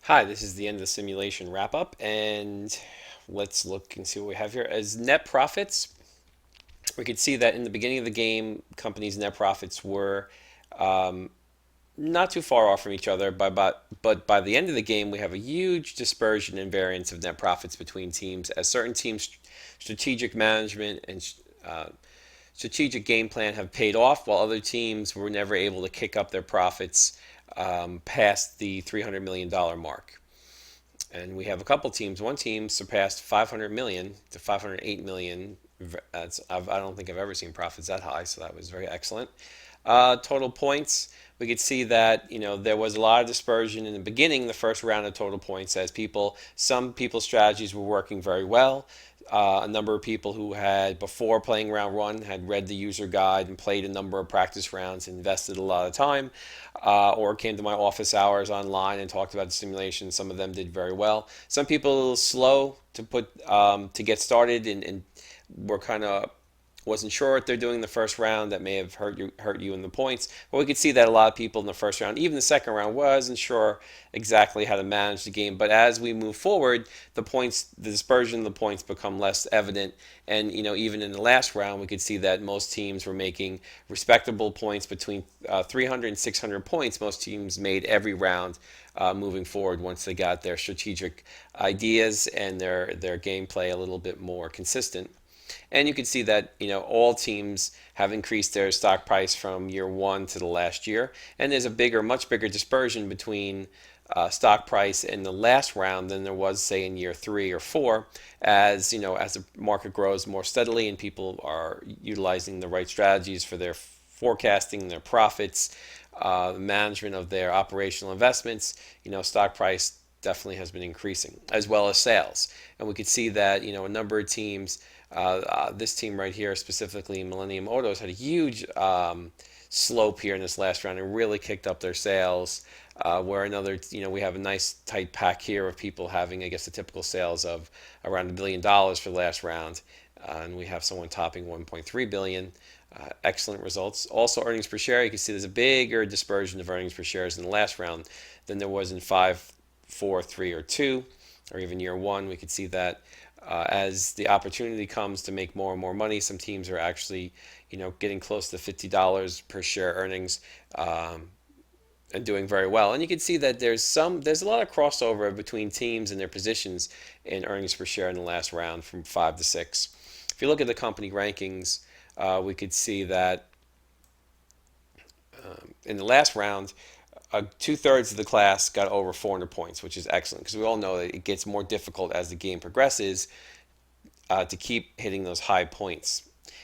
Hi, this is the end of the simulation wrap up, and let's look and see what we have here. As net profits, we could see that in the beginning of the game, companies' net profits were um, not too far off from each other, but by the end of the game, we have a huge dispersion and variance of net profits between teams, as certain teams' strategic management and strategic game plan have paid off, while other teams were never able to kick up their profits past the $300 million mark. And we have a couple teams. One team surpassed 500 million to 508 million. I don't think I've ever seen profits that high, so that was very excellent. Total points, we could see that there was a lot of dispersion in the beginning, the first round of total points, as some people's strategies were working very well. A number of people who had before playing round one had read the user guide and played a number of practice rounds, invested a lot of time, or came to my office hours online and talked about the simulation. Some of them did very well. Some people a little slow to get started and were kind of wasn't sure what they're doing in the first round. That may have hurt you in the points. But we could see that a lot of people in the first round, even the second round, wasn't sure exactly how to manage the game. But as we move forward, the dispersion of the points become less evident. And even in the last round, we could see that most teams were making respectable points between 300 and 600 points. Most teams made every round moving forward once they got their strategic ideas and their gameplay a little bit more consistent. And you can see that all teams have increased their stock price from year one to the last year, and there's much bigger dispersion between stock price in the last round than there was, say, in year three or four. As the market grows more steadily and people are utilizing the right strategies for their forecasting, their profits, management of their operational investments, stock price definitely has been increasing, as well as sales. And we could see that a number of teams, this team right here specifically, Millennium Autos, had a huge slope here in this last round and really kicked up their sales. Where another, we have a nice tight pack here of people having, I guess, the typical sales of around $1 billion for the last round, and we have someone topping 1.3 billion. Excellent results. Also, earnings per share, you can see there's a bigger dispersion of earnings per shares in the last round than there was in 5, 4, 3, or 2, or even year one. We could see that as the opportunity comes to make more and more money, some teams are actually, getting close to $50 per share earnings. And doing very well. And you can see that there's a lot of crossover between teams and their positions in earnings per share in the last round from 5 to 6. If you look at the company rankings, we could see that in the last round, 2/3 of the class got over 400 points, which is excellent because we all know that it gets more difficult as the game progresses to keep hitting those high points.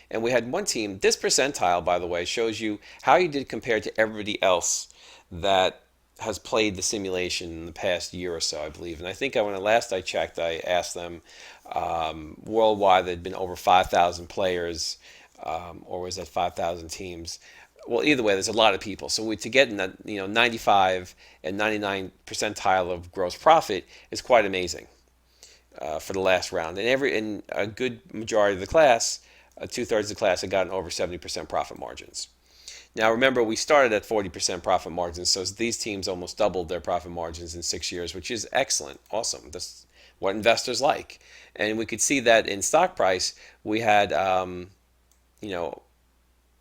And we had one team. This percentile, by the way, shows you how you did compared to everybody else that has played the simulation in the past year or so, I believe. And I think when last I checked, I asked them worldwide, there'd been over 5,000 players, or was that 5,000 teams? Well, either way, there's a lot of people. So to get in that 95 and 99 percentile of gross profit is quite amazing for the last round. And a good majority of the class, 2/3 of the class, had gotten over 70% profit margins. Now, remember, we started at 40% profit margins, so these teams almost doubled their profit margins in 6 years, which is excellent, awesome. That's what investors like. And we could see that in stock price, we had, you know,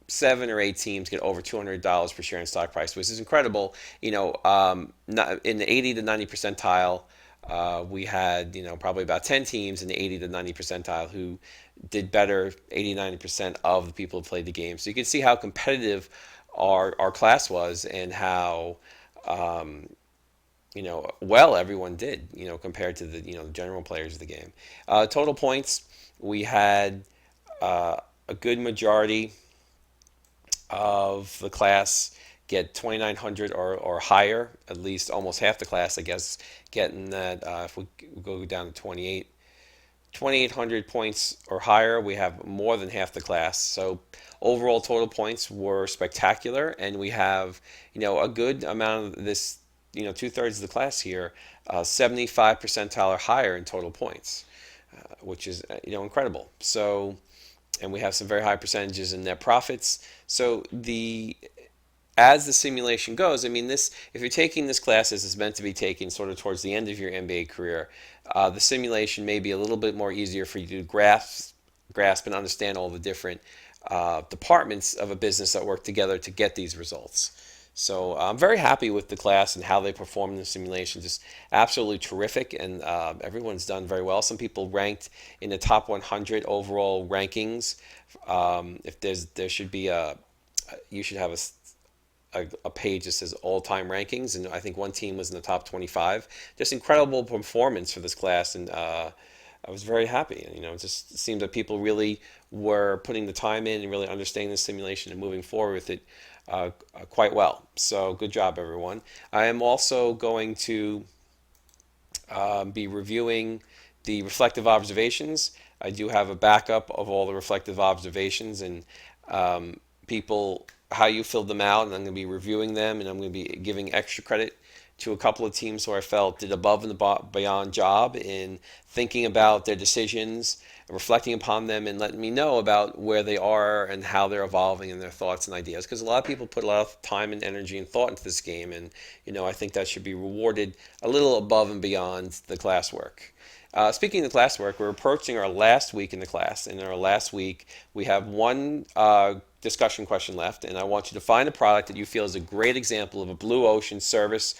7 or 8 teams get over $200 per share in stock price, which is incredible. In the 80 to 90 percentile, we had probably about 10 teams in the 80 to 90 percentile who did better 80 90% of the people who played the game. So you can see how competitive our class was and how well everyone did compared to the general players of the game. Total points, we had a good majority of the class get 2,900 or higher, at least almost half the class, I guess, getting that. If we go down to 2,800 points or higher, we have more than half the class. So overall total points were spectacular, and we have a good amount of this, 2/3 of the class here, 75 percentile or higher in total points, which is incredible. So, and we have some very high percentages in net profits. So as the simulation goes, I mean, this if you're taking this class as it's meant to be taken, sort of towards the end of your MBA career, the simulation may be a little bit more easier for you to grasp and understand all the different departments of a business that work together to get these results. So I'm very happy with the class and how they perform in the simulation. Just absolutely terrific, and everyone's done very well. Some people ranked in the top 100 overall rankings. If there should be you should have a page that says all-time rankings, and I think one team was in the top 25. Just incredible performance for this class, and I was very happy. And it just seemed that people really were putting the time in and really understanding the simulation and moving forward with it quite well. So good job, everyone. I am also going to be reviewing the reflective observations. I do have a backup of all the reflective observations and people how you filled them out, and I'm going to be reviewing them, and I'm going to be giving extra credit to a couple of teams who I felt did above and beyond job in thinking about their decisions, reflecting upon them, and letting me know about where they are and how they're evolving in their thoughts and ideas. Because a lot of people put a lot of time and energy and thought into this game, and I think that should be rewarded a little above and beyond the classwork. Speaking of classwork, we're approaching our last week in the class. In our last week, we have one discussion question left, and I want you to find a product that you feel is a great example of a blue ocean service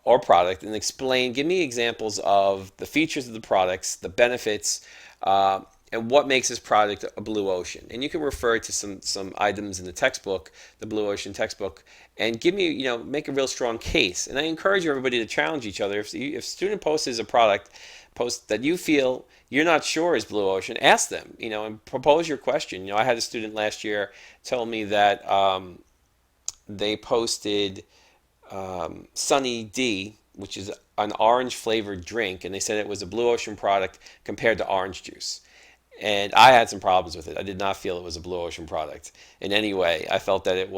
or product, and give me examples of the features of the products, the benefits, and what makes this product a blue ocean. And you can refer to some items in the textbook, the blue ocean textbook, and give me, make a real strong case. And I encourage everybody to challenge each other. If a student posts a product post that you feel you're not sure is blue ocean, ask them, and propose your question. I had a student last year tell me that they posted Sunny D, which is an orange flavored drink, and they said it was a blue ocean product compared to orange juice. And I had some problems with it. I did not feel it was a blue ocean product in any way. I felt that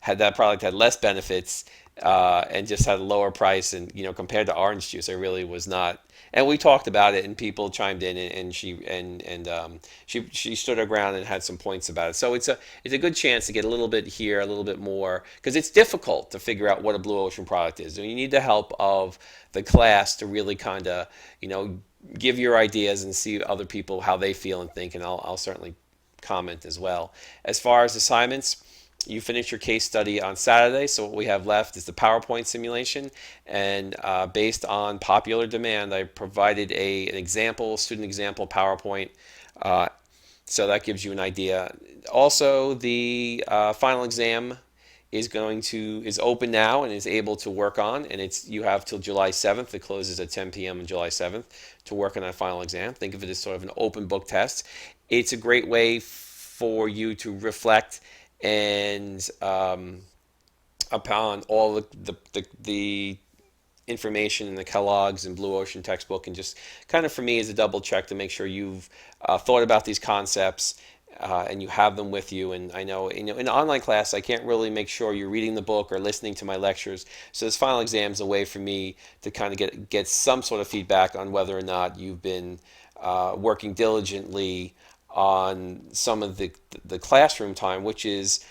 that product had less benefits and just had a lower price. And compared to orange juice, I really was not. And we talked about it, and people chimed in, and she stood her ground and had some points about it. So it's a good chance to get a little bit here, a little bit more, because it's difficult to figure out what a blue ocean product is. And you need the help of the class to really kind of give your ideas and see other people how they feel and think, and I'll certainly comment as well. As far as assignments, you finish your case study on Saturday, so what we have left is the PowerPoint simulation, and based on popular demand, I provided an student example PowerPoint, so that gives you an idea. Also, the final exam is open now and is able to work on, and you have till July 7th. It closes at 10 p.m. on July 7th to work on that final exam. Think of it as sort of an open book test. It's a great way for you to reflect and upon all the information in the Kellogg's and Blue Ocean textbook, and just kind of for me is a double check to make sure you've thought about these concepts and you have them with you. And I know, in an online class, I can't really make sure you're reading the book or listening to my lectures. So this final exam is a way for me to kind of get some sort of feedback on whether or not you've been working diligently on some of the classroom time, which is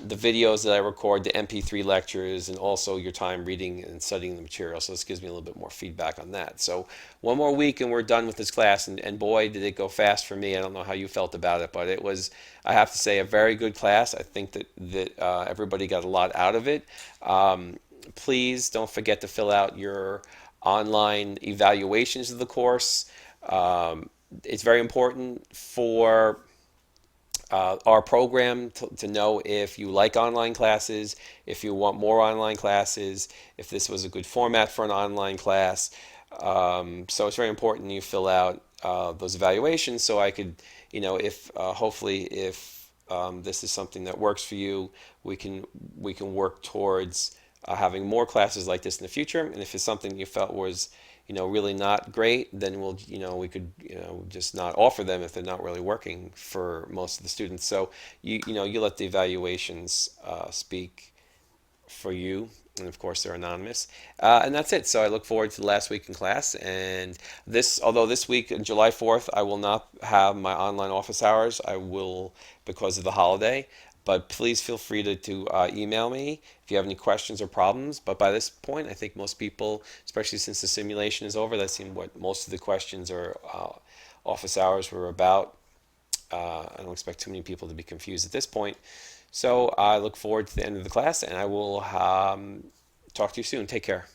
the videos that I record, the MP3 lectures, and also your time reading and studying the material. So this gives me a little bit more feedback on that. So one more week and we're done with this class, and boy, did it go fast for me. I don't know how you felt about it, but it was, I have to say, a very good class. I think that everybody got a lot out of it. Please don't forget to fill out your online evaluations of the course. It's very important for our program to know if you like online classes, if you want more online classes, if this was a good format for an online class. So it's very important you fill out those evaluations so I could, if hopefully if this is something that works for you, we can work towards having more classes like this in the future. And if it's something you felt was really not great, then we could just not offer them if they're not really working for most of the students. So you let the evaluations speak for you, and of course they're anonymous, and that's it. So I look forward to the last week in class, and although this week on July 4th I will not have my online office hours, I will, because of the holiday, But please feel free to email me if you have any questions or problems. But by this point, I think most people, especially since the simulation is over, that's what most of the questions or office hours were about. I don't expect too many people to be confused at this point. So I look forward to the end of the class, and I will talk to you soon. Take care.